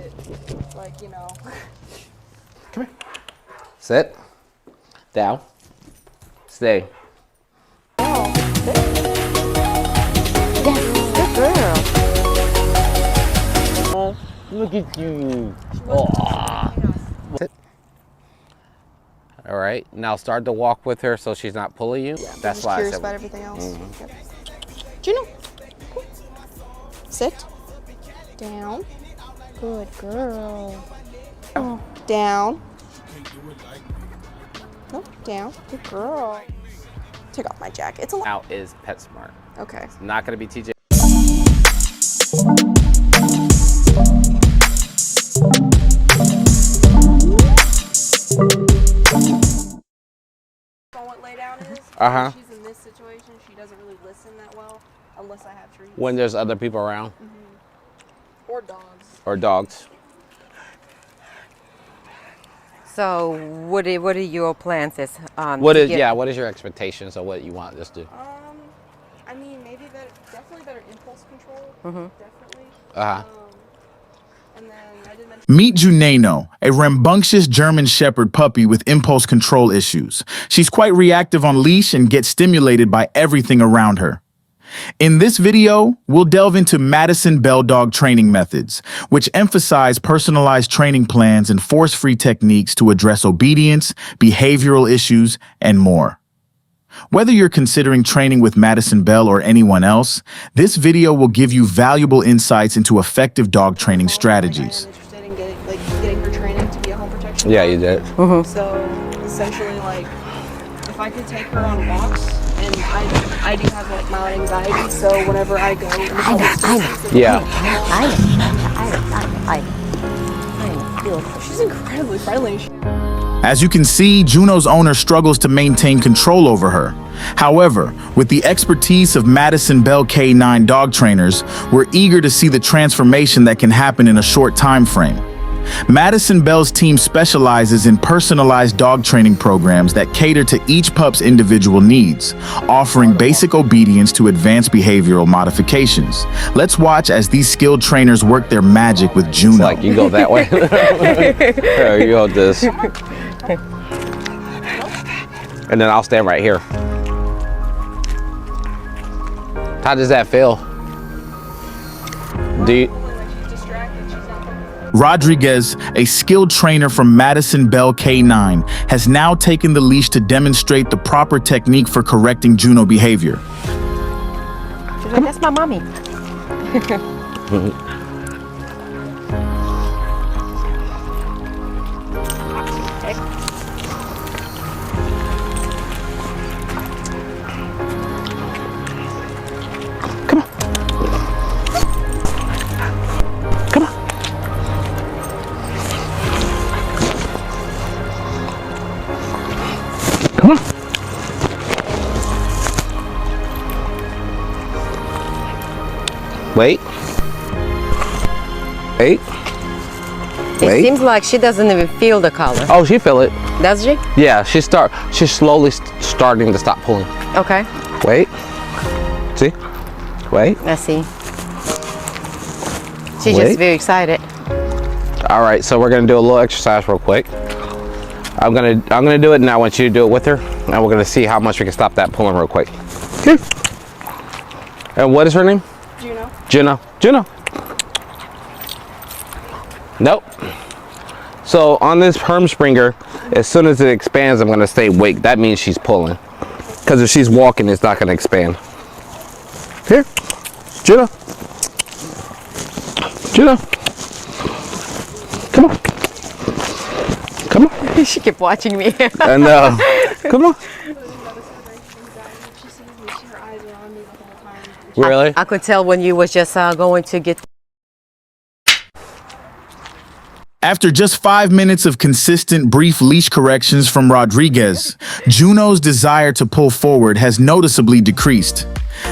it, like, you know. Come here. Sit. Down. Stay. Oh, Good girl. Look at you. Oh. Sit. All right, now start to walk with her so she's not pulling you. yeah, That's just why curious I said. about everything else. Okay. Juno. Sit. Down. Good girl. Oh. Down. No, down. Good girl. Take off my jacket. It's a lot. Out is PetSmart. Okay. It's not gonna be TJ. What lay down is. Uh-huh. When she's in this situation, she doesn't really listen that well unless I have treats. When there's other people around. Or dogs. Or dogs. So, what are your plans? What is your expectations of what you want us to do? I mean, maybe definitely better impulse control. Definitely. And then I did mention. Meet Juneno, a rambunctious German Shepherd puppy with impulse control issues. She's quite reactive on leash and gets stimulated by everything around her. In this video, we'll delve into Madison Bell dog training methods, which emphasize personalized training plans and force-free techniques to address obedience, behavioral issues, and more. Whether you're considering training with Madison Bell or anyone else, this video will give you valuable insights into effective dog training strategies. I'm interested in getting her training to be a home protection. Yeah, you did. So essentially, like, if I could take her on walks, and I do have like mild anxiety, so whenever I go, she's incredibly friendly. As you can see, Juno's owner struggles to maintain control over her. However, with the expertise of Madison Bell K9 dog trainers, we're eager to see the transformation that can happen in a short time frame. Madison Bell's team specializes in personalized dog training programs that cater to each pup's individual needs, offering basic obedience to advanced behavioral modifications. Let's watch as these skilled trainers work their magic with Juno. It's like you go that way. Here, you go this. And then I'll stand right here. How does that feel? Do you... Rodriguez, a skilled trainer from Madison Bell K9, has now taken the leash to demonstrate the proper technique for correcting Juno behavior. She's like, that's my mommy. Wait. Wait. It seems like she doesn't even feel the collar. Oh, she feel it. Does she? Yeah, she's slowly starting to stop pulling. Okay. Wait. See? Wait. I see. She's just very excited. All right, so we're gonna do a little exercise real quick. I'm gonna do it now. I want you to do it with her, and we're gonna see how much we can stop that pulling real quick. Okay. And what is her name? Juno. Juno. Juno. Nope. So on this Herm Springer, as soon as it expands, I'm gonna stay awake. That means she's pulling. Because if she's walking, it's not gonna expand. Here, Juno. Juno. Come on. Come on. She kept watching me. And come on. Really? I could tell when you was just going to get. After just 5 minutes of consistent brief leash corrections from Rodriguez, Juno's desire to pull forward has noticeably decreased.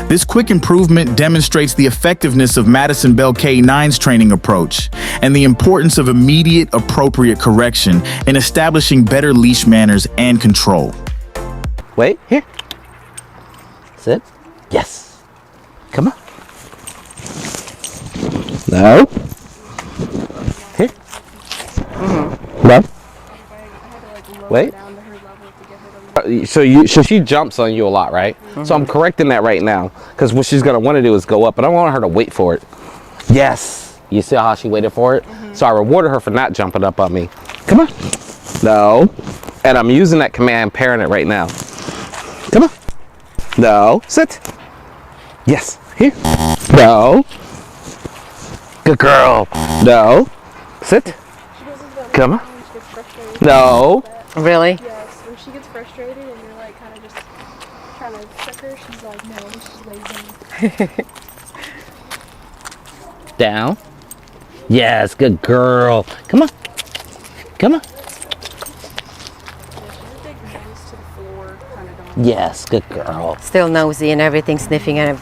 This quick improvement demonstrates the effectiveness of Madison Bell K9's training approach and the importance of immediate, appropriate correction in establishing better leash manners and control. Wait, here. Sit. Yes. Come on. No. Here. Wait. Down to her level to get her to So she jumps on you a lot, right? So I'm correcting that right now, because what she's gonna want to do is go up, but I want her to wait for it. Yes. You see how she waited for it? So I rewarded her for not jumping up on me. Come on. No. And I'm using that command, pairing it right now. Come on. No. Sit. Yes. Here. No. Good girl. No. Sit. She does this Come on. when she gets frustrated. No. Really? Yes, when she gets frustrated and you're like kind of just trying to trick her, she's like, no, she's lazy. Down. Yes. Good girl. Come on. Come on. Yeah, she's a big nose to the floor kind of dog. Yes. Good girl. Still nosy and everything, sniffing and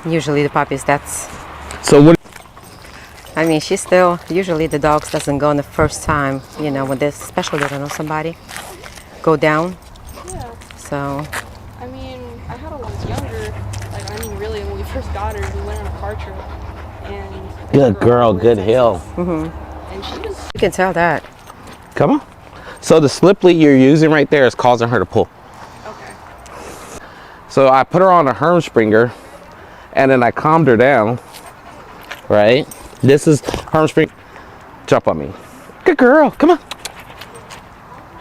usually the puppies, that's, So what? I mean, she's still, usually the dogs doesn't go on the first time, you know, when they, especially they don't know somebody, go down. Yeah, So, I mean, I had her when I was younger. Like, I mean, really, when we first got her, we went on a car trip. And I Good took her girl. all the way Good to hill. Texas, and she was you can tell that. Come on. So the slip lead you're using right there is causing her to pull. okay. So I put her on a Hermspringer, and then I calmed her down. Right? This is Hermspringer. Jump on me. Good girl. Come on.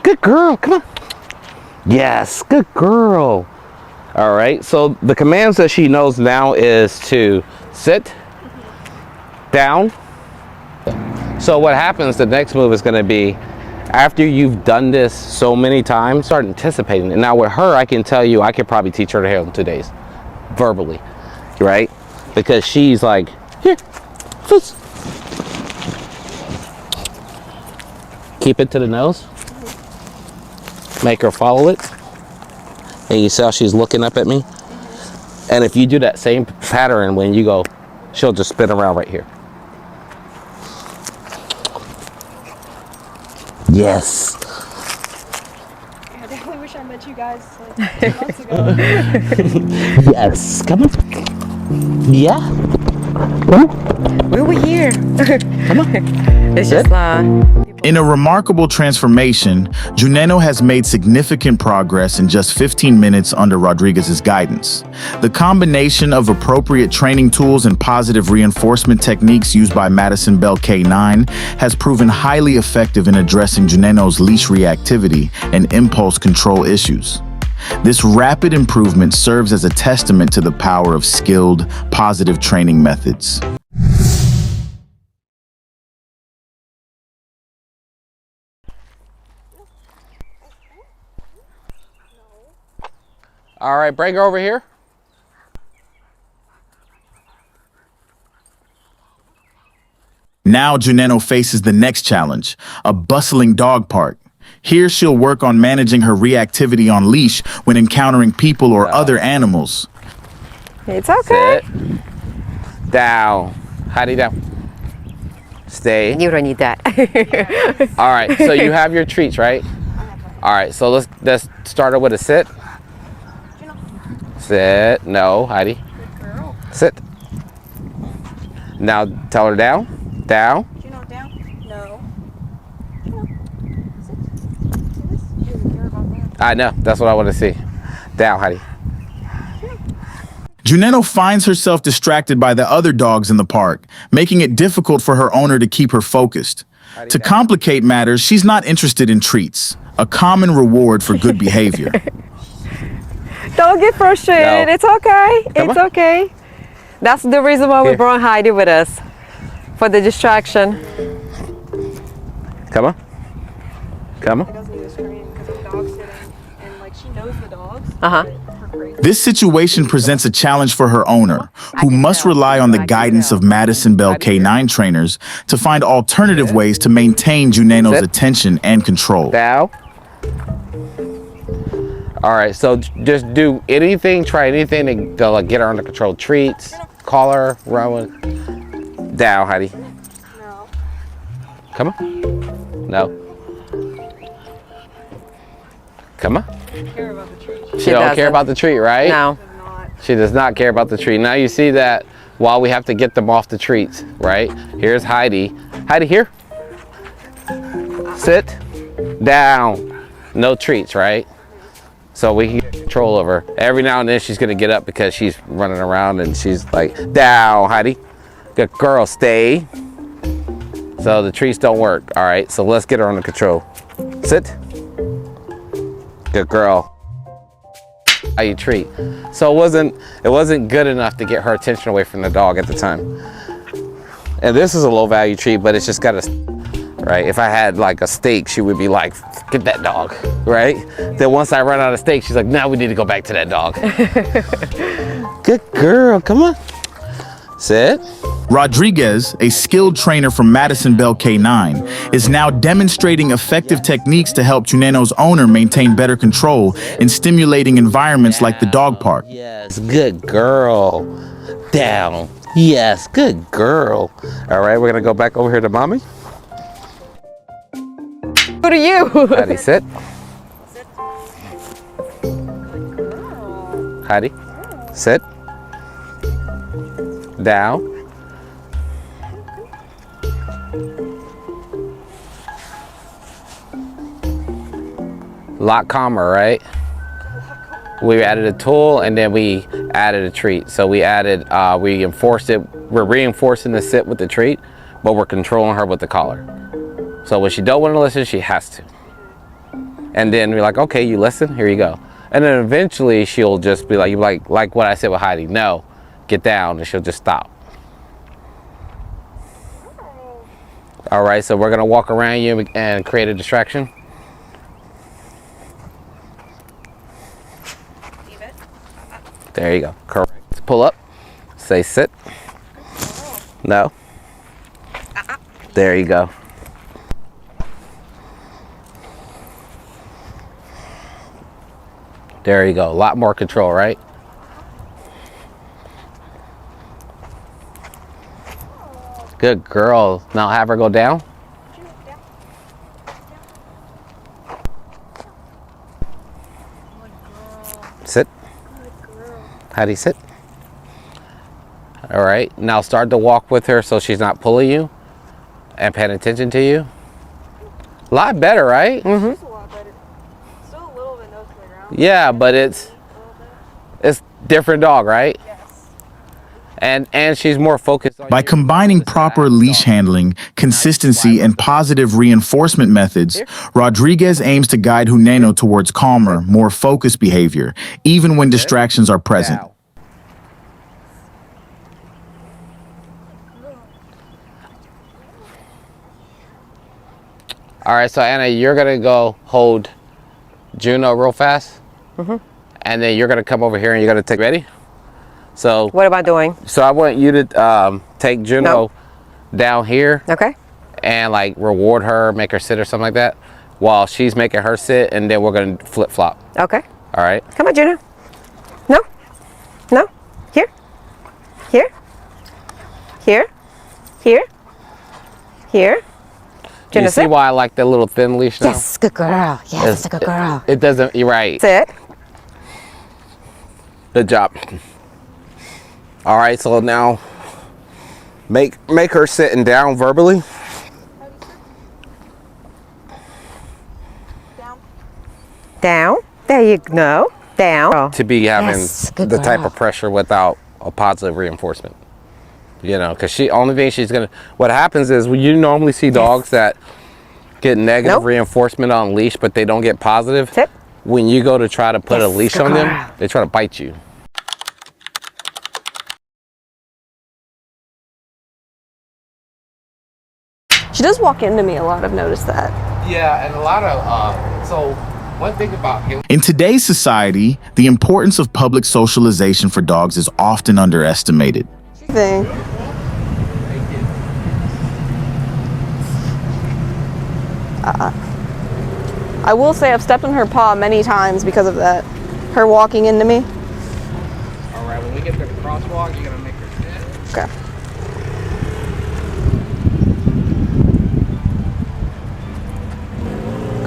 Good girl. Come on. Yes. Good girl. All right. So the commands that she knows now is to sit, down. So what happens, the next move is going to be, after you've done this so many times, start anticipating it. Now with her, I can tell you, I could probably teach her to hail in 2 days, verbally, right? Because she's like, here, foots. Keep it to the nose. Make her follow it. And you see how she's looking up at me? And if you do that same pattern when you go, she'll just spin around right here. Yes. I definitely wish I met you guys like 2 months ago. Yes. Come on. Yeah. Come on. We were here. Come on. It's just, In a remarkable transformation, Juneno has made significant progress in just 15 minutes under Rodriguez's guidance. The combination of appropriate training tools and positive reinforcement techniques used by Madison Bell K9 has proven highly effective in addressing Juneno's leash reactivity and impulse control issues. This rapid improvement serves as a testament to the power of skilled, positive training methods. All right, bring her over here. Now Juneno faces the next challenge, a bustling dog park. Here she'll work on managing her reactivity on leash when encountering people or other animals. it's okay. Sit. Down. Heidi down. Stay. You don't need that. All right, so you have your treats, right? All right, so let's start her with a sit. Sit. No, Heidi. Good girl. Sit. Now tell her down. Down. Juno, down. No. Juno, sit. See this? She doesn't care about that. I know. That's what I want to see. Down, Heidi. Juneno finds herself distracted by the other dogs in the park, making it difficult for her owner to keep her focused. To complicate matters, she's not interested in treats, a common reward for good behavior. Don't get frustrated. No. It's okay. Come It's on. okay. That's the reason why we Here. brought Heidi with us, for the distraction. Come on. Come It on. doesn't even scream because of dog sitting. And like she knows the dogs. Uh-huh. but her crazy. This situation presents a challenge for her owner, who must rely on the guidance of Madison Bell K9 trainers to find alternative ways to maintain Juneno's Sit. attention and control. Down. All right, so just do anything, try anything to like, get her under control. Treats, call her, run with. Down, Heidi. No. Come on. No. Come on. Care about the trees. She don't care doesn't. about the treat, right? No. Does not. She does not care about the treat. Now you see that while we have to get them off the treats, right? Here's Heidi. Heidi, here. Sit. down. No treats, right? So we can get control over her. Every now and then she's gonna get up because she's running around and she's like, down, Heidi. Good girl, stay. So the treats don't work. All right, so let's get her under control. Sit. Good girl. How you treat. So it wasn't good enough to get her attention away from the dog at the time. And this is a low value treat, but it's just got a, right? If I had like a steak, she would be like, get that dog, right? Then once I run out of steak, she's like, now we need to go back to that dog. Good girl, come on. Sit. Rodriguez, a skilled trainer from Madison Bell K9, is now demonstrating effective techniques to help Juneno's owner maintain better control in stimulating environments like the dog park. Yes, good girl. Down. Yes, good girl. All right, we're gonna go back over here to mommy. Who do you? Heidi, sit. Heidi, sit. Down. A lot calmer, right? We added a tool and then we added a treat. So we added, we enforced it. We're reinforcing the sit with the treat, but we're controlling her with the collar. So when she don't want to listen, she has to. And then we're like, okay, you listen, here you go. And then eventually she'll just be like, like what I said with Heidi, no, get down, and she'll just stop. All right, so we're gonna walk around you and create a distraction. There you go, correct. Pull up, say sit. No. There you go. There you go, a lot more control, right? Good girl. Now have her go down. Sit. How do you sit? All right, now start to walk with her so she's not pulling you and paying attention to you. A lot better, right? It's a lot better. Still a little bit nose to the ground. Yeah, but it's different dog, right? Yes. And she's more focused on By you. combining proper leash handling, consistency, and positive reinforcement methods, Rodriguez aims to guide Juneno towards calmer, more focused behavior, even when distractions are present. Down. All right, so Anna, you're gonna go hold Juno real fast, and then you're gonna come over here and you're gonna take. Ready? So What am I doing? So I want you to take Juno down here, Okay. and like reward her, make her sit or something like that, while she's making her sit, and then we're gonna flip flop. Okay. All right. Come on, Juno. No. No. Here. Here. Here. Here. Here. Do Juno, you see sit. why I like that little thin leash now? Yes, good girl. Yes, that's a good girl. It doesn't. You're right. Sit. Good job. All right, so now make her sitting down verbally. Down. There you go. Down. To be having Yes, good the type girl. of pressure without a positive reinforcement. You know, because only thing she's gonna. What happens is when you normally see dogs that get negative Nope. reinforcement on leash, but they don't get positive. Sit. When you go to try to put a Yes, leash good on them, girl. they try to bite you. She does walk into me a lot. I've noticed that. Yeah, and a lot of so one thing about him. In today's society, the importance of public socialization for dogs is often underestimated. Thing. I will say I've stepped on her paw many times because of that. Her walking into me. All right, when we get to the crosswalk, you're gonna make her sit. Okay.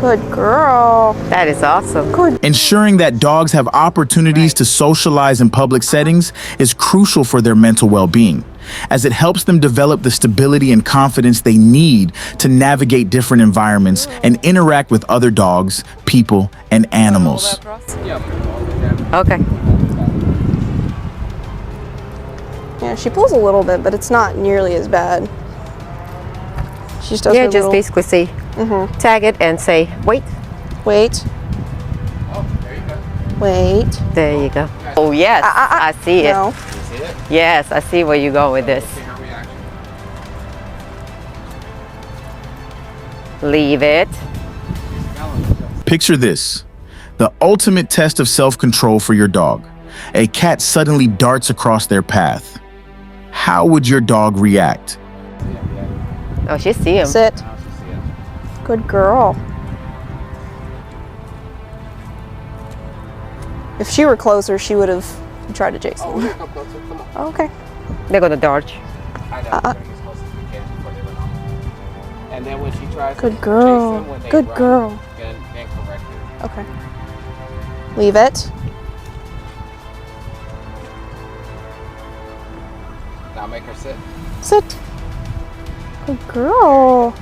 Good girl. That is awesome. Good. Ensuring that dogs have opportunities to socialize in public settings is crucial for their mental well-being, as it helps them develop the stability and confidence they need to navigate different environments and interact with other dogs, people, and animals. Okay. Yeah, she pulls a little bit, but it's not nearly as bad. She just does Yeah, her just little, basically say, tag it and say, wait. wait. Wait. There you go. Oh, yes, I see it. No. Yes, I see where you go with this. Leave it. Picture this: the ultimate test of self-control for your dog. A cat suddenly darts across their path. How would your dog react? Oh, she see him. Sit. Good girl. If she were closer, she would have tried to chase him. Oh, okay. They're gonna dodge. And then when she tries Good girl. Good girl. then correct her. Okay. Leave it. Now make her sit. Sit. Good girl.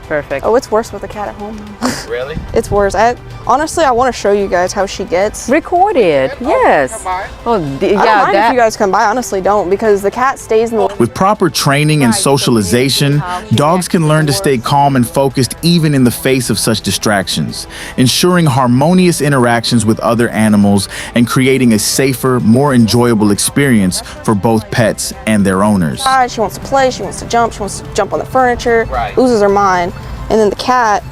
Perfect. Oh, it's worse with a cat at home. Really? It's worse. Honestly, I want to show you guys how she gets. Record it. Yes. Oh, yeah. I don't mind if you guys come by. I honestly don't, because the cat stays in the. With proper training and socialization, dogs can learn to stay calm and focused even in the face of such distractions, ensuring harmonious interactions with other animals and creating a safer, more enjoyable experience for both pets and their owners. She wants to play. She wants to jump on the furniture. Right. Loses her mind, and then the cat.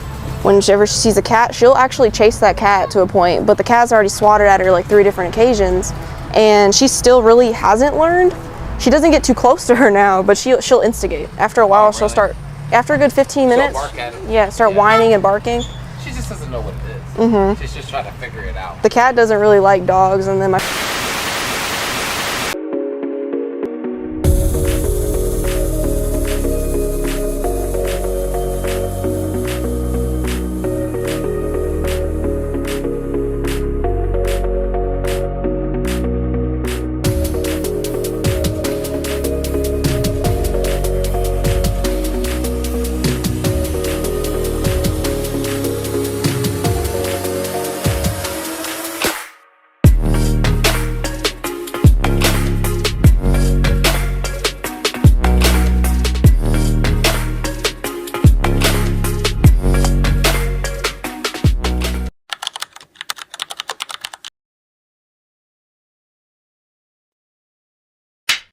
Whenever she sees a cat, she'll actually chase that cat to a point, but the cat's already swatted at her like 3 different occasions, and she still really hasn't learned. She doesn't get too close to her now, but she'll instigate. After a while, she'll start, after a good 15 minutes, bark at him. yeah, start whining and barking. She just doesn't know what it is. She's just trying to figure it out. The cat doesn't really like dogs, and then my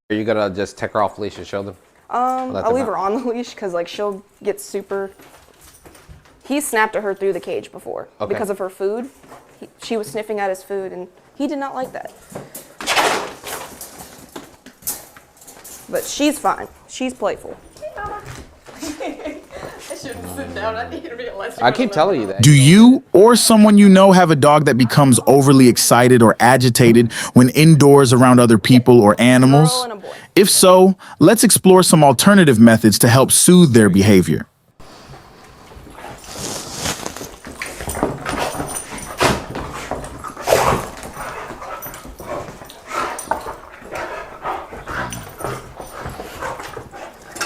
Are you gonna just take her off leash and show them? I'll leave her on the leash because like she'll get super. He snapped at her through the cage before because of her food. She was sniffing at his food, and he did not like that. But she's fine. She's playful. I keep telling you that. Do you or someone you know have a dog that becomes overly excited or agitated when indoors around other people or animals? Girl and a boy. If so, let's explore some alternative methods to help soothe their behavior.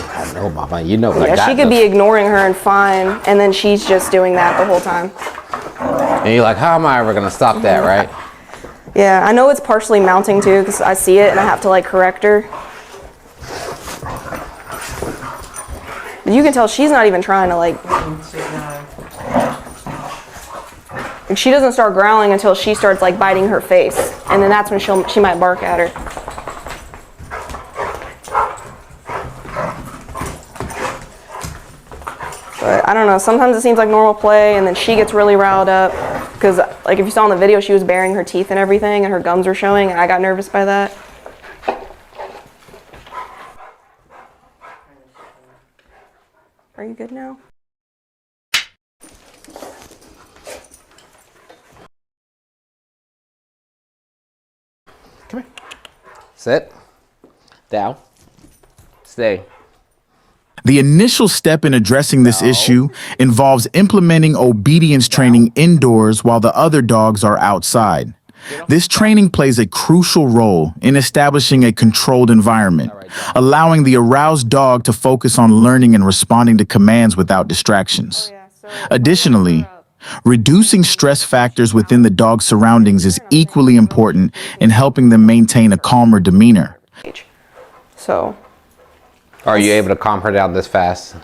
I know, Mama. You know what I Yeah, got. she could be ignoring her and fine, and then she's just doing that the whole time. And you're like, how am I ever gonna stop that, right? Yeah, I know it's partially mounting too because I see it and I have to like correct her. But you can tell she's not even trying to like she doesn't start growling until she starts like biting her face, and then that's when she might bark at her. But I don't know, sometimes it seems like normal play and then she gets really riled up because like if you saw in the video, she was baring her teeth and everything and her gums were showing, and I got nervous by that. Are you good now? Come here. Sit. Down. Stay. The initial step in addressing this issue involves implementing obedience training indoors while the other dogs are outside. This training plays a crucial role in establishing a controlled environment, allowing the aroused dog to focus on learning and responding to commands without distractions. Additionally, reducing stress factors within the dog's surroundings is equally important in helping them maintain a calmer demeanor. So, Are you able to calm her down this fast?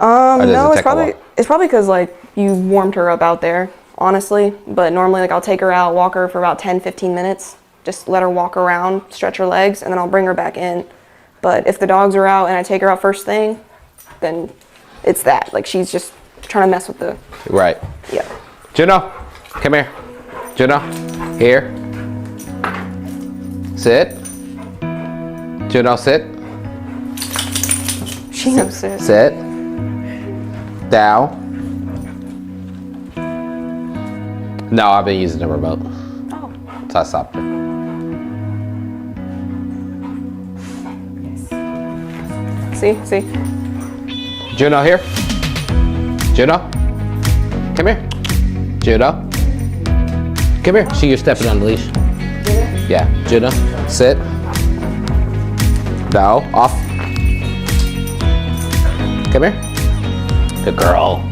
no, it's probably because like you warmed her up out there, honestly. But normally, like I'll take her out, walk her for about 10-15 minutes, just let her walk around, stretch her legs, and then I'll bring her back in. But if the dogs are out and I take her out first thing, then it's that. Like she's just trying to mess with the. Right. Yeah. Juno, come here. Juno, here. Sit. Juno, sit. She knows it. Sit. Down. No, I've been using the remote. Oh. So I stopped her. See. Juno, here. Juno. Come here. Juno. Come here. You're stepping on the leash. Yeah. Juno, sit. No, off. Come here. Good girl.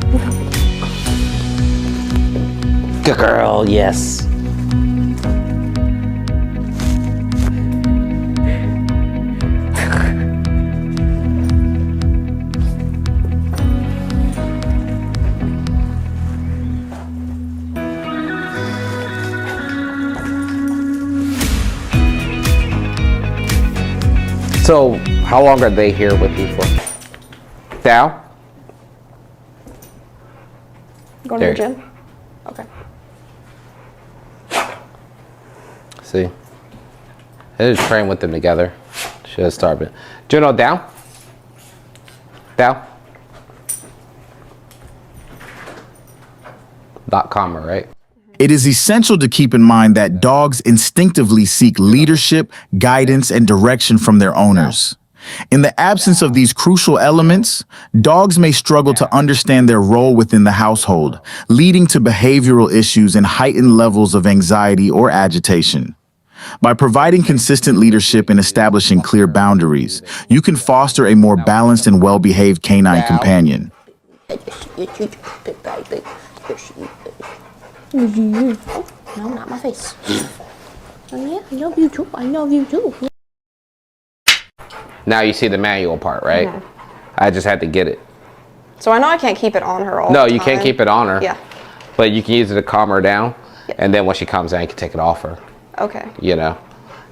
Good girl, yes. So, how long are they here with you for? Down? Going There. to the gym? Okay. See? I just train with them together. Should have started. Juno, down? Down? Not calmer, right? It is essential to keep in mind that dogs instinctively seek leadership, guidance, and direction from their owners. In the absence of these crucial elements, dogs may struggle to understand their role within the household, leading to behavioral issues and heightened levels of anxiety or agitation. By providing consistent leadership and establishing clear boundaries, you can foster a more balanced and well-behaved canine companion. Oh, no, not my face. Oh, yeah, I love you too. I love you too. Now you see the manual part, right? I just had to get it. So I know I can't keep it on her all the No, time. you can't keep it on her. Yeah. But you can use it to calm her down. Yeah. And then when she calms down, you can take it off her, Okay. you know?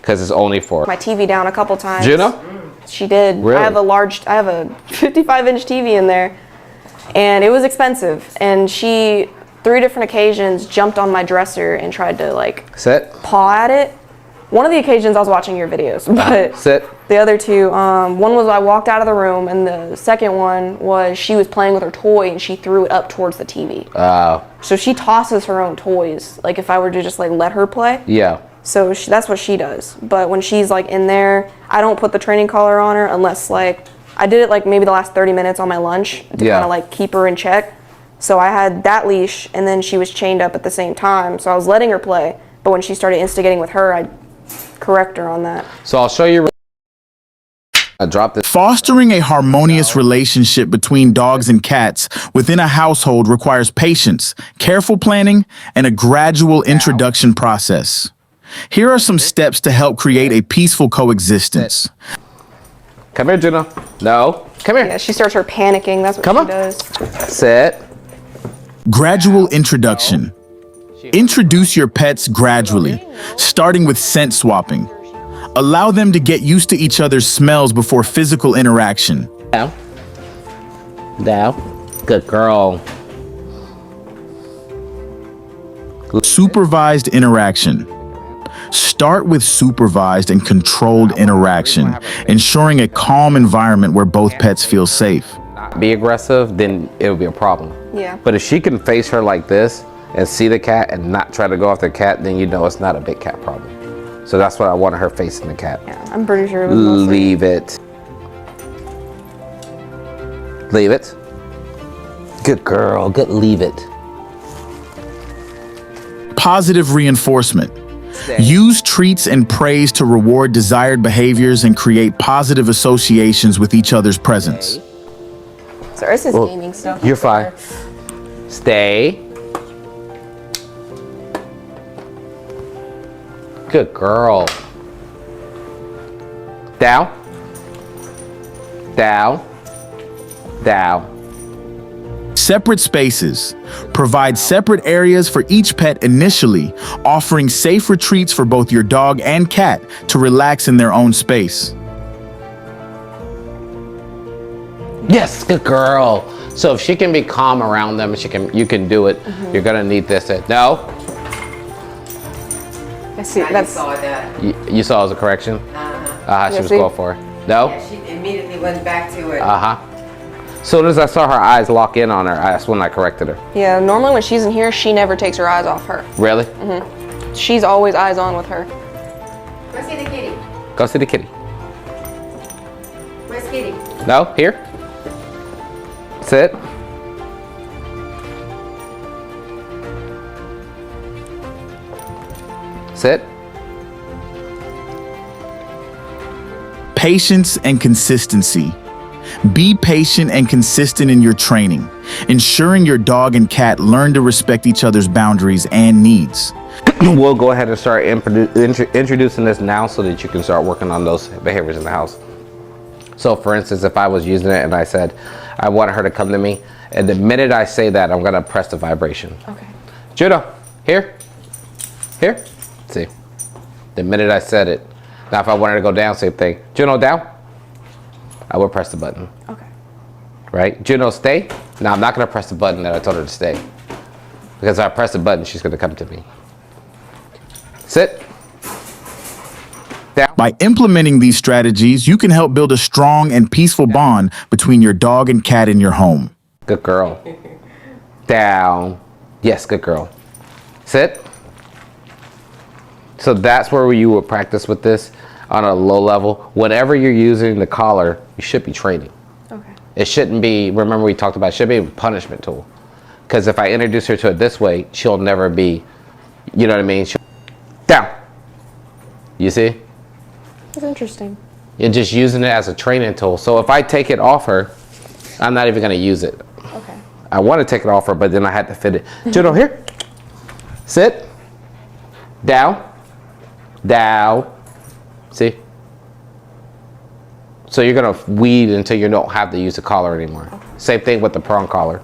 Because it's only for... My TV down a couple times. Juno? She did. Really? I have a 55-inch TV in there, and it was expensive. And she, 3 different occasions, jumped on my dresser and tried to like Sit. paw at it. One of the occasions I was watching your videos, but Sit. the other two, one was I walked out of the room, and the second one was she was playing with her toy and she threw it up towards the TV. Oh. So she tosses her own toys, like if I were to just like let her play. Yeah. So that's what she does. But when she's like in there, I don't put the training collar on her unless like, I did it like maybe the last 30 minutes on my lunch to Yeah. kind of like keep her in check. So I had that leash and then she was chained up at the same time. So I was letting her play. But when she started instigating with her, I'd correct her on that. So I'll show you... I dropped this. Fostering a harmonious relationship between dogs and cats within a household requires patience, careful planning, and a gradual introduction process. Here are some steps to help create a peaceful coexistence. Come here, Juno. No. Come here. Yeah, she starts her panicking. That's what Come she on. does. Sit. Gradual introduction. Introduce your pets gradually, starting with scent swapping. Allow them to get used to each other's smells before physical interaction. Down. Down. Good girl. Supervised interaction. Start with supervised and controlled interaction, ensuring a calm environment where both pets feel safe. Be aggressive, then it'll be a problem. Yeah. But if she can face her like this and see the cat and not try to go after the cat, then you know it's not a big cat problem. So that's what I wanted her facing the cat. Yeah, I'm pretty sure it was mostly. Leave it. Leave it. Good girl. Good. Leave it. Positive reinforcement. Stay. Use treats and praise to reward desired behaviors and create positive associations with each other's presence. So this is gaming stuff. You're fine. Stay. Good girl. Down. Down. Down. Separate spaces. Provide separate areas for each pet initially, offering safe retreats for both your dog and cat to relax in their own space. Yes, good girl. So if she can be calm around them, you can do it. You're gonna need this. No. I see. I That's saw that. You saw as a correction. She was see? called for. No. Yeah, she immediately went back to it. Soon as I saw her eyes lock in on her, that's when I corrected her. yeah. Normally when she's in here, she never takes her eyes off her. Really? She's always eyes on with her. Go see the kitty. Go see the kitty. Where's kitty? No, here. Sit. Sit. Patience and consistency. Be patient and consistent in your training, ensuring your dog and cat learn to respect each other's boundaries and needs. We'll go ahead and start introducing this now so that you can start working on those behaviors in the house. So for instance, if I was using it and I said, I want her to come to me, and the minute I say that, I'm gonna press the vibration. Okay. Judo, here, here, see. The minute I said it. Now if I wanted to go down, same thing. Juno, down. I would press the button. Okay. Right? Juno, stay. Now I'm not gonna press the button that I told her to stay. Because if I press the button, she's gonna come to me. Sit. Down. By implementing these strategies, you can help build a strong and peaceful bond between your dog and cat in your home. Good girl. Down. Yes, good girl. Sit. So that's where you would practice with this on a low level. Whenever you're using the collar, you should be training. Okay. It shouldn't be, remember we talked about, it should be a punishment tool. Because if I introduce her to it this way, she'll never be, you know what I mean? Down. You see? That's interesting. You're just using it as a training tool. So if I take it off her, I'm not even gonna use it. Okay. I want to take it off her, but then I had to fit it. Judo, here. Sit. Down. Down. See? So you're gonna weed until you don't have to use the collar anymore. Okay. Same thing with the prong collar.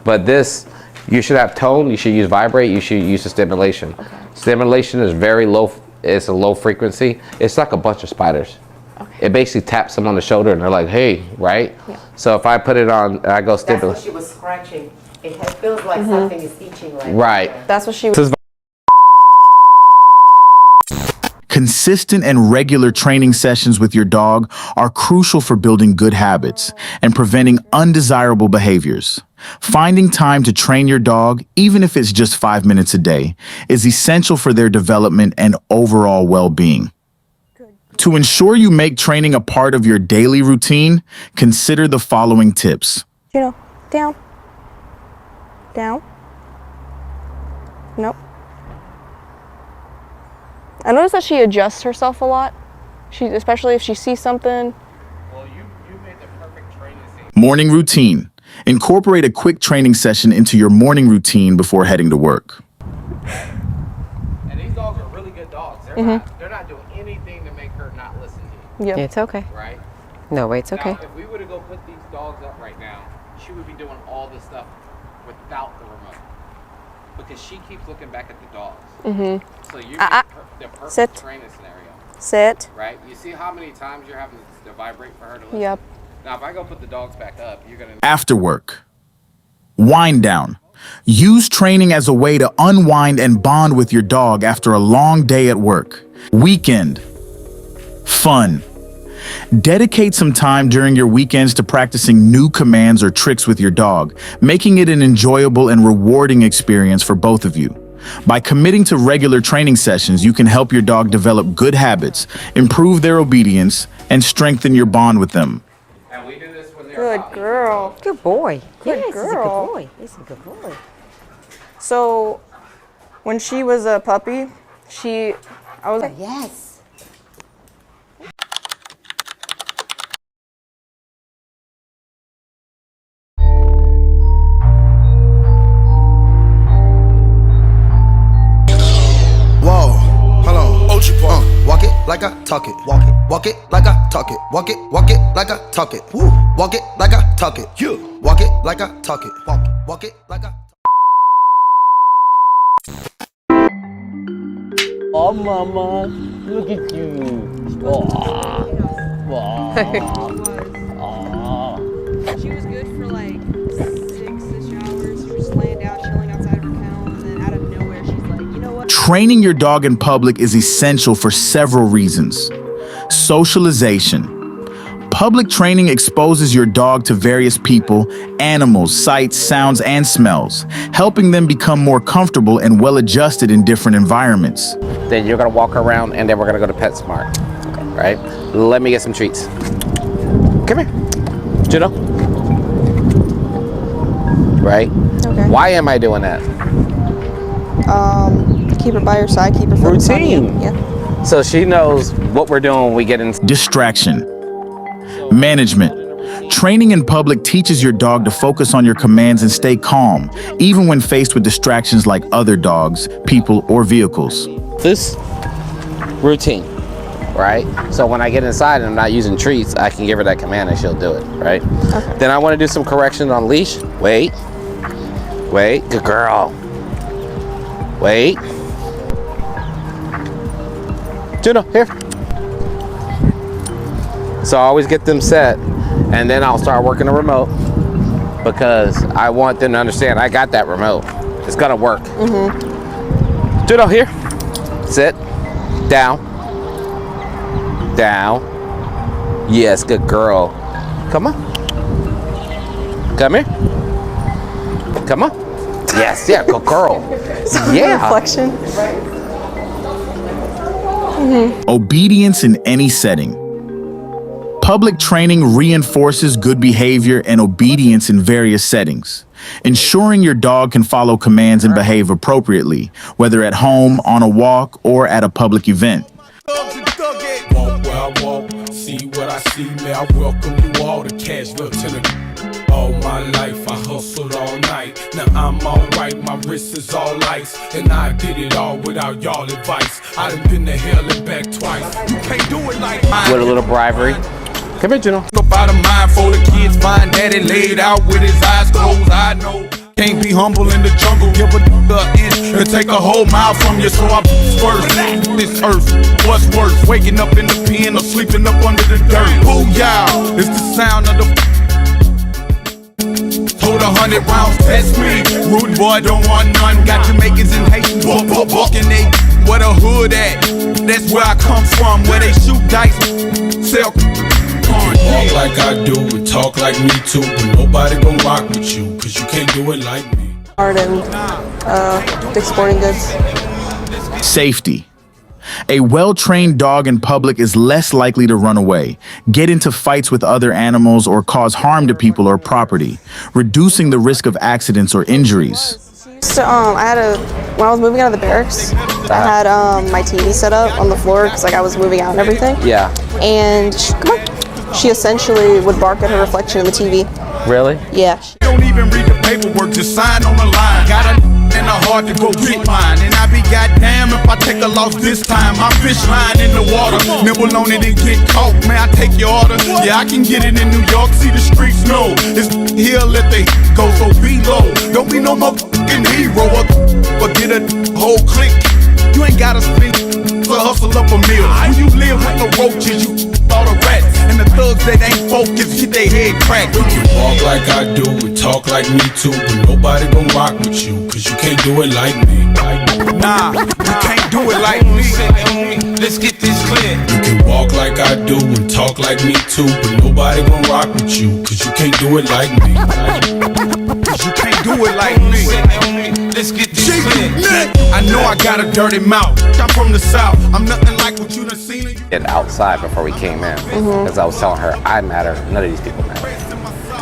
But this, you should have tone, you should use vibrate, you should use the stimulation. Okay. Stimulation is very low, it's a low frequency. It's like a bunch of spiders. Okay. It basically taps them on the shoulder and they're like, hey, right? Yeah. So if I put it on, I go stimulate. That's what she was scratching. It feels like something is itching right Right. That's what she was. Consistent and regular training sessions with your dog are crucial for building good habits and preventing undesirable behaviors. Finding time to train your dog, even if it's just 5 minutes a day, is essential for their development and overall well-being. To ensure you make training a part of your daily routine, consider the following tips. Juno, down. Down. Nope. I noticed that she adjusts herself a lot. Especially if she sees something. Well, you made the perfect training scene. Morning routine. Incorporate a quick training session into your morning routine before heading to work. And these dogs are really good dogs. They're not doing anything to make her not listen to you. Yep. It's okay. Right? No, wait, it's okay. Now, if we were to go put these dogs up right now, she would be doing all this stuff without the remote. Because she keeps looking back at the dogs. So you're the perfect Sit. training scenario. Sit. Right? You see how many times you're having to vibrate for her to listen? Yep. Now, if I go put the dogs back up, you're going to... After work. Wind down. Use training as a way to unwind and bond with your dog after a long day at work. Weekend. Fun. Dedicate some time during your weekends to practicing new commands or tricks with your dog, making it an enjoyable and rewarding experience for both of you. By committing to regular training sessions, you can help your dog develop good habits, improve their obedience, and strengthen your bond with them. And we do this when Good girl. Good boy. Good Yes, girl. He's a good boy. He's a good boy. So, when she was a puppy, I was like, Yes. Whoa, hold on. Walk it like I talk it. Walk it like I talk it. Walk it like I talk it. Woo. Walk it like I talk it. You. Walk it like I talk it. Walk it like I. Oh, mama, look at you. Oh, She was good for like 6-ish hours. She was just laying down, chilling outside of her kennel, and then out of nowhere, she's like, you know what? Training your dog in public is essential for several reasons. Socialization. Public training exposes your dog to various people, animals, sights, sounds, and smells, helping them become more comfortable and well-adjusted in different environments. Then you're gonna walk around and then we're gonna go to PetSmart, right? Let me get some treats. Come here, Juno. Right? Okay. Why am I doing that? Keep her by your side, keep her focused on you. Routine. Yeah. So she knows what we're doing when we get in. Distraction. Management. Training in public teaches your dog to focus on your commands and stay calm, even when faced with distractions like other dogs, people, or vehicles. This routine, right? So when I get inside and I'm not using treats, I can give her that command and she'll do it, right? Okay. Then I want to do some correction on leash. Wait, good girl. Wait. Juno, here. So I always get them set and then I'll start working the remote because I want them to understand I got that remote. It's gonna work. Juno, here. Sit. Down. Down. Yes, good girl. Come on. Come here. Come on. Yes, yeah, good girl. Yeah. Reflection. Obedience in any setting. Public training reinforces good behavior and obedience in various settings, ensuring your dog can follow commands and behave appropriately, whether at home, on a walk, or at a public event. Walk where I walk, see what I see, man. I welcome you all to Cash Lieutenant. All my life I hustled all night. Now I'm alright, my wrist is all ice. And I did it all without y'all advice. I done been to hell and back twice. You can't do it like mine. With a little bribery. Come here, Juno. Up out of mind for the kids, find daddy laid out with his eyes closed. I know can't be humble in the jungle. Give a inch and take a whole mile from you. So I first this earth. What's worse, waking up in the pen or sleeping up under the dirt? Booyah! It's the sound of the. Hold 100 rounds, test me. Rude boy, don't want none. Got Jamaicans and Haitians walking they. Where the hood at? That's where I come from. Where they shoot dice, sell. Walk like I do and talk like me too, but nobody gon' rock with you, cause you can't do it like me. Art and Dick's Sporting Goods. Safety. A well-trained dog in public is less likely to run away, get into fights with other animals, or cause harm to people or property, reducing the risk of accidents or injuries. So when I was moving out of the barracks, I had my TV set up on the floor because like I was moving out and everything. Yeah. And she essentially would bark at her reflection in the TV. Really? Yeah. Don't even read the paperwork, just sign on the line. Got a in the heart to go get mine. And I be goddamn if I take a loss this time. My fish line in the water, nibble on it and get caught. Man, I take your order. Yeah, I can get it in New York, see the streets know. It's here, let the go, so be low. Don't be no motherfucking hero, or get a whole clique. You ain't gotta spend to hustle up a meal. When you live with the roaches, you all the rats. And the thugs that ain't focused, get their head cracked. You can walk like I do and talk like me too, but nobody gon' rock with you, cause you can't do it like me. Nah, you can't do it like me. Let's get this clear. You can walk like I do and talk like me too, but nobody gon' rock with you, cause you can't do it like me. Cause you can't do it like me. Let's get this clear. I know I got a dirty mouth. I'm from the south. I'm nothing like what you done seen. And outside before we came in, because I was telling her I matter, none of these people matter.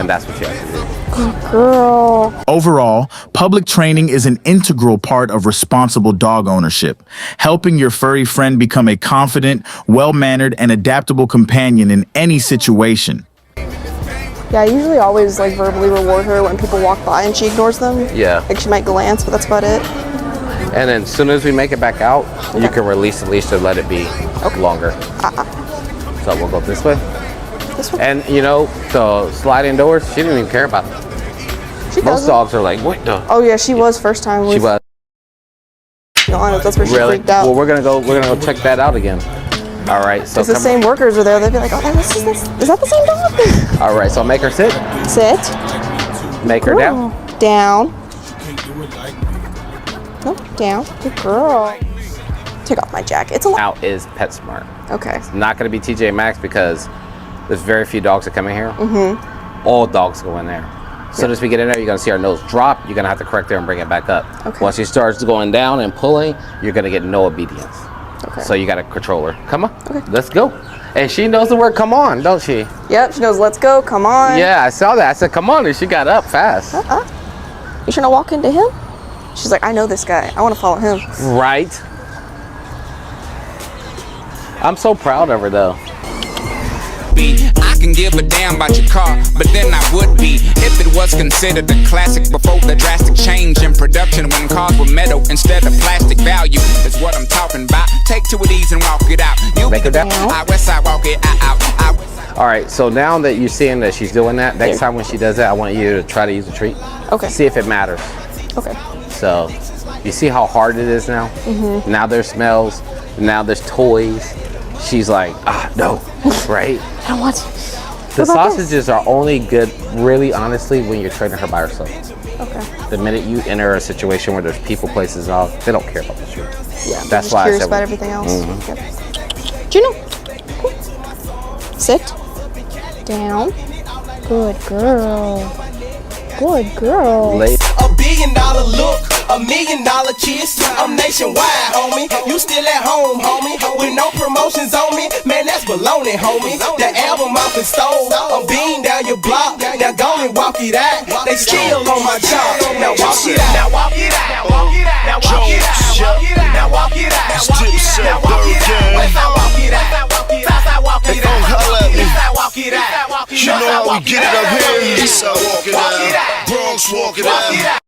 and that's what you have to do. Girl. Overall, public training is an integral part of responsible dog ownership, helping your furry friend become a confident, well-mannered, and adaptable companion in any situation. Yeah, I usually always like verbally reward her when people walk by and she ignores them. Yeah. Like she might glance, but that's about it. And then as soon as we make it back out, you can release the leash to let it be longer. So we'll go this way. This one? And you know, the sliding doors, she didn't even care about them. She Most doesn't. dogs are like, what the? Oh yeah, she was first time. She was. That's where she Really? freaked out. Well, we're gonna go check that out again. All right, so If the same workers are there, they'd be like, oh, is that the same dog? All right, so make her sit. Sit. Make her down. Down. No, down. Good girl. Take off my jacket. It's a lot. Now is PetSmart. Okay. Not gonna be TJ Maxx because there's very few dogs that come in here. Mm-hmm. All dogs go in there. As soon as we get in there, you're gonna see our nose drop. You're gonna have to correct her and bring it back up. Okay. Once she starts going down and pulling, you're gonna get no obedience. Okay. So you gotta control her. Come on. Okay. Let's go. And she knows the word come on, don't she? Yep, she knows, let's go, come on. Yeah, I saw that. I said, come on, and she got up fast. You trying to walk into him? She's like, I know this guy. I want to follow him. Right. I'm so proud of her though. I can give a damn about your car, but then I would be if it was considered a classic before the drastic change in production when cars were metal instead of plastic. Value is what I'm talking about. Take two of these and walk it out. You Make her down. I west side walk it out. All right, so now that you're seeing that she's doing that, next time when she does that, I want you to try to use a treat. Okay. See if it matters. Okay. So, you see how hard it is now? Mm-hmm. Now there's smells, now there's toys. She's like, no, right? I don't want to. The What about sausages are only good, really honestly, when you're training her by herself. Okay. The minute you enter a situation where there's people, places, and all, they don't care about the treat. Yeah, That's just why I curious said about we- everything else. Mhm. Yep. Juno. Cool. Sit. Down. Good girl. Good girl. Lay- $1 billion look, $1 million kiss. I'm nationwide, homie. You still at home, homie. With no promotions on me, man, that's baloney, homie. The album off and stole. I'm being down your block. Now go and walk it out. They still on my job. Now walk it out. Now walk it out. Now walk it out. Now walk it out. Now walk it out. Now walk it out. Now walk it out. West side walk it out. Southside walk it out. East side walk it out. You know how we get it up here. East side walk it out. Bronx walk it out.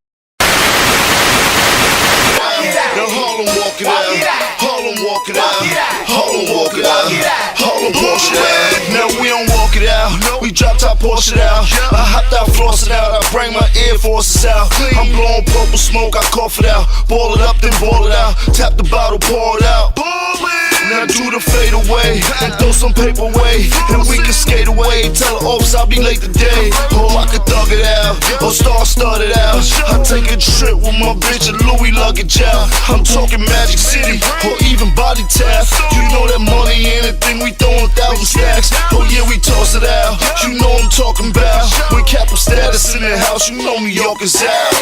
Now Harlem walk it out. Harlem walk it out. Harlem walk it out. Harlem wash it out. Now we don't walk it out. We drop top, Porsche it out. I hopped out, floss it out. I bring my Air Forces out. I'm blowing purple smoke, I cough it out. Ball it up, then ball it out. Tap the bottle, pour it out. Now do the fade away and throw some paper away, and we can skate away. Tell the office I'll be late today. Oh, I could thug it out, or start it out. I take a trip with my bitch and Louis luggage out. I'm talking Magic City or even Body Tap. You know that money, anything we throwin' 1,000 stacks. Oh yeah, we toss it out. You know I'm talking about when capital status in the house. You know New York is out.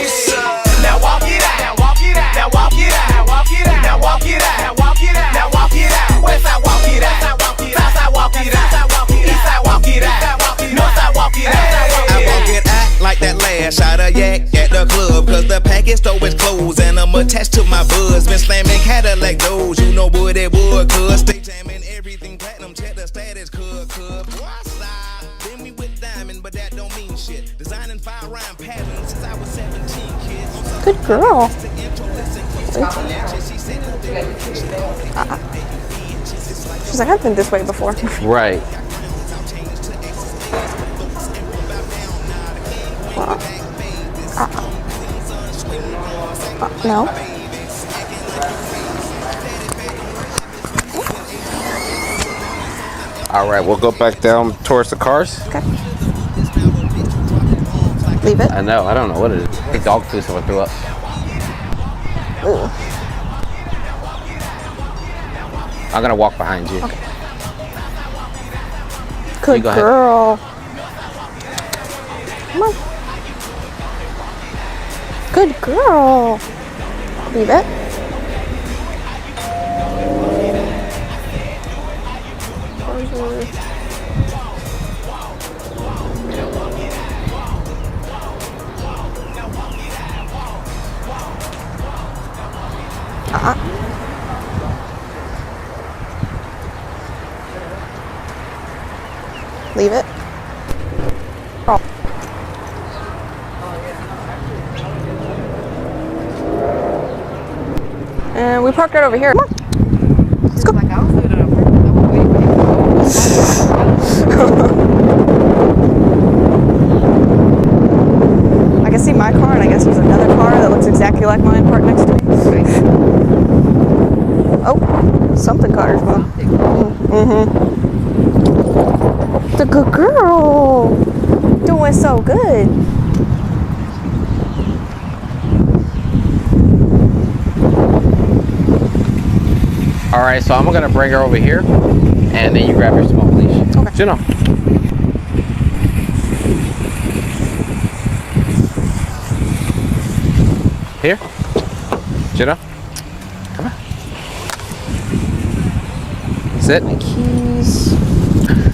Now walk it out. Now walk it out. Now walk it out. Now walk it out. Now walk it out. Now walk it out. Now walk it out. West side walk it out. Southside walk it out. East side walk it out. North side walk it out. I walk it out like that last shot of yak at the club. Cause the package store is closed and I'm attached to my buzz. Been slamming Cadillac doors, you know what it would. Cause stay jamming everything platinum, check the status. Then we with diamond, but that don't mean shit. Designing 5 rhyme patterns since I was 17 kids. Good girl. She's like, I've been this way before. Right. No. All right, we'll go back down towards the cars. Okay. Leave it. I know, I don't know what it is. Hey, dog food, someone threw up. Ooh. I'm gonna walk behind you. Okay. Good go ahead. girl. Come on. Good girl. Leave it. Leave it. Oh. And we parked right over here. Come on. Let's go. I can see my car, and I guess there's another car that looks exactly like mine parked next to me. Oh, something caught her as well. The good girl. Doing so good. All right, so I'm gonna bring her over here, and then you grab your small leash. Okay. Juno. Here. Juno. Come on. Sit. My keys.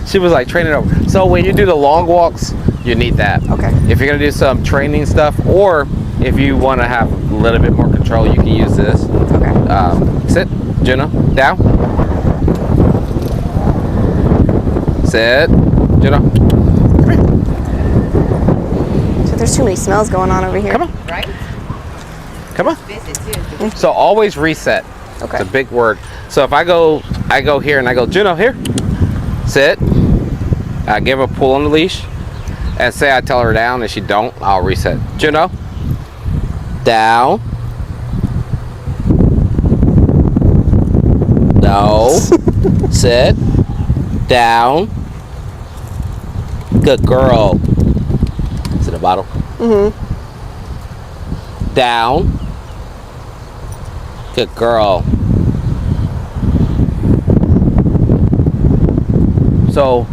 She was like training over. So when you do the long walks, you need that. Okay. If you're gonna do some training stuff, or if you want to have a little bit more control, you can use this. Okay. Sit, Juno, down. Sit, Juno. Come here. So there's too many smells going on over here. Come on. Right? Come on. So always reset. Okay. It's a big word. So if I go here and I go, Juno, here. Sit. I give her a pull on the leash. And say I tell her down and she don't, I'll reset. Juno. Down. No. Sit. Down. Good girl. Is it a bottle? Mm-hmm. Down. Good girl. So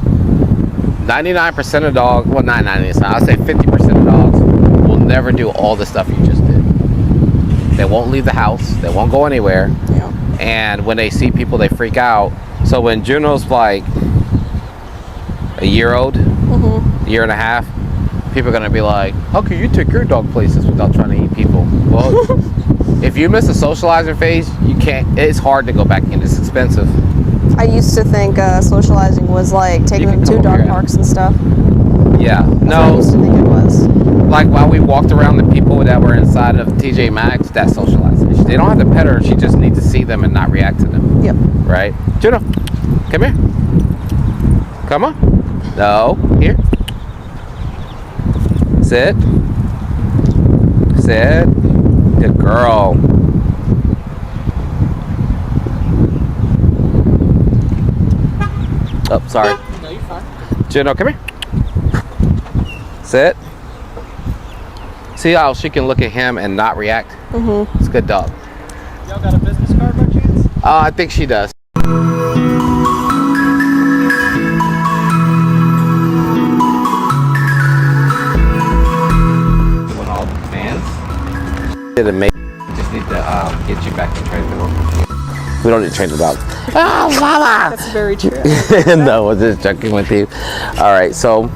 99% of dogs, well not 99%, I'll say 50% of dogs will never do all the stuff you just did. They won't leave the house, they won't go anywhere. Yeah. And when they see people, they freak out. So when Juno's like a year old, year and a half, people are gonna be like, how can you take your dog places without trying to eat people? Well, if you miss a socializing phase, you can't, it's hard to go back in, it's expensive. I used to think socializing was like taking them to dog parks and stuff. Yeah, I no, used to think it was. like while we walked around the people that were inside of TJ Maxx, that's socializing. They don't have to pet her, she just needs to see them and not react to them. Yep. Right? Juno, come here. Come on. No, here. Sit. Sit. Good girl. Oh, sorry. No, you're fine. Juno, come here. Sit. See how she can look at him and not react? Mm-hmm. It's a good dog. Y'all got a business card by chance? I think she does. Doing all the commands. Did it make? Just need to get you back to train the dog. We don't need to train the dog. Oh, mama! That's very true. No, I was just joking with you. All right, so